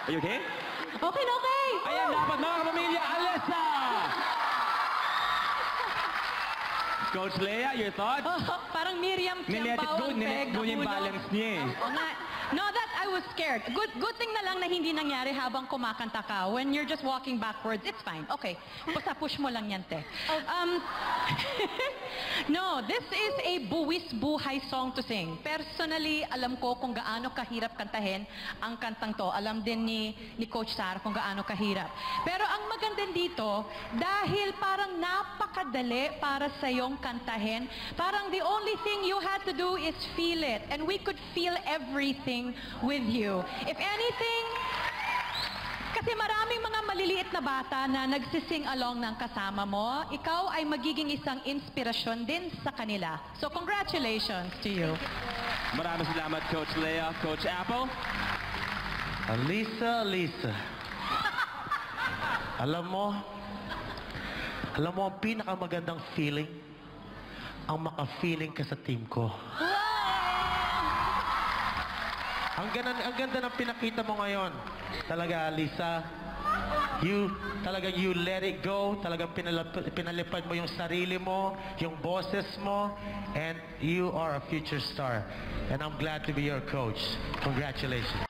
Are you okay? Okay na okay. Ayan, dapat mga kapamilya, Alessa! Coach Lea, your thoughts? Parang Miriam Nilet it Tiambao go, ang nilet peg go na yung hulog. balance niya eh. Oo nga. No, that I was scared. Good thing na lang na hindi nangyari habang kumakanta ka. When you're just walking backwards, it's fine. Okay. Basta push mo lang yan, te. No, this is a buwis buhay song to sing. Personally, alam ko kung gaano kahirap kantahin ang kantang to. Alam din ni Coach Sar kung gaano kahirap. Pero ang maganda dito, dahil parang napakadali para sa iyong kantahin, parang the only thing you had to do is feel it. And we could feel everything with you. If anything, kasi maraming mga maliliit na bata na nagsising along ng kasama mo, ikaw ay magiging isang inspirasyon din sa kanila. So congratulations to you. Maraming salamat, Coach Lea. Coach Apple? Alisa. Alam mo ang pinakamagandang feeling, ang maka-feeling ka sa team ko. Ang ganda ng pinakita mo ngayon. Talaga, Alisa. You let it go. Talagang pinalipad mo yung sarili mo, yung boses mo, and you are a future star. And I'm glad to be your coach. Congratulations.